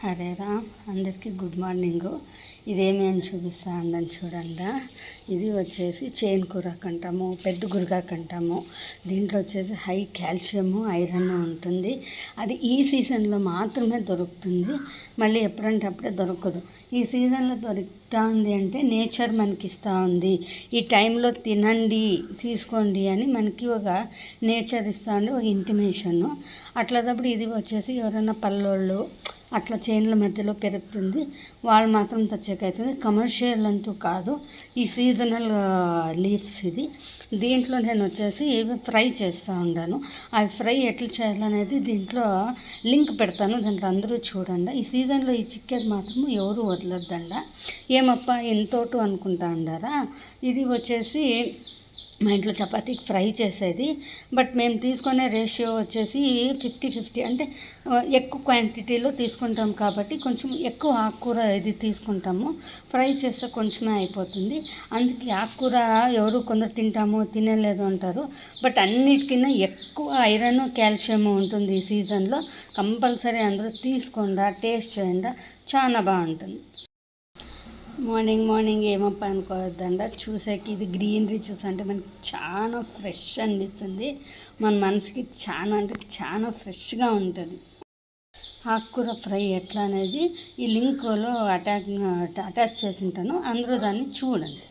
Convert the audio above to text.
హరే రామ్, అందరికీ good morning. ఇదేమి అని చూపిస్తా అందని చూడండి. ఇది వచ్చేసి చేను కూరకు అంటాము, పెద్ద గురగాకు అంటాము. దీంట్లో వచ్చేసి హై కాల్షియము ఐరన్ ఉంటుంది. అది ఈ సీజన్లో మాత్రమే దొరుకుతుంది, మళ్ళీ ఎప్పుడంటే అప్పుడే దొరకదు. ఈ సీజన్లో దొరుకుతూ ఉంది అంటే నేచర్ మనకి ఇస్తూ ఉంది, ఈ టైంలో తినండి తీసుకోండి అని మనకి ఒక నేచర్ ఇస్తూ ఉంది, ఒక ఇంటిమేషను. అట్లాటప్పుడు ఇది వచ్చేసి ఎవరైనా పల్లోళ్ళు అట్లా చేనుల మధ్యలో పెరుగుతుంది, వాళ్ళు మాత్రం తెచ్చేకవుతుంది. కమర్షియల్ అంటూ కాదు, ఈ సీజనల్ లీవ్స్ ఇది. దీంట్లో నేను వచ్చేసి ఫ్రై చేస్తూ ఉన్నాను. ఆ ఫ్రై ఎట్లా చేయాలనేది దీంట్లో లింక్ పెడతాను, దాంట్లో అందరూ చూడండి. ఈ సీజన్లో ఈ చిక్కేది మాత్రం ఎవరు వదలొద్దండ. ఏమప్పా ఎంతోటు అనుకుంటా ఉండారా. ఇది వచ్చేసి మా ఇంట్లో చపాతీకి ఫ్రై చేసేది, బట్ మేము తీసుకునే రేషియో వచ్చేసి 50-50, అంటే ఎక్కువ క్వాంటిటీలో తీసుకుంటాం కాబట్టి కొంచెం ఎక్కువ ఆకుకూర ఇది తీసుకుంటాము. ఫ్రై చేస్తే కొంచెమే అయిపోతుంది. అందుకే ఆకుకూర ఎవరు కొందరు తింటాము తినలేదు అంటారు, బట్ అన్నిటికన్నా ఎక్కువ ఐరన్ కాల్షియం ఉంటుంది ఈ సీజన్లో. కంపల్సరీ అందరూ తీసుకోండి, టేస్ట్ చేయండి, చాలా బాగుంటుంది. మార్నింగ్ ఏమప్ప అనుకోవద్దండ, చూసాక ఇది గ్రీనరీ చూసంటే మనకి చాలా ఫ్రెష్ అనిపిస్తుంది. మన మనసుకి చాలా అంటే చాలా ఫ్రెష్గా ఉంటుంది. ఆకుకూర ఫ్రై ఎట్లా అనేది ఈ లింక్లో అటాచ్ చేసి ఉంటాను, అందరూ దాన్ని చూడండి.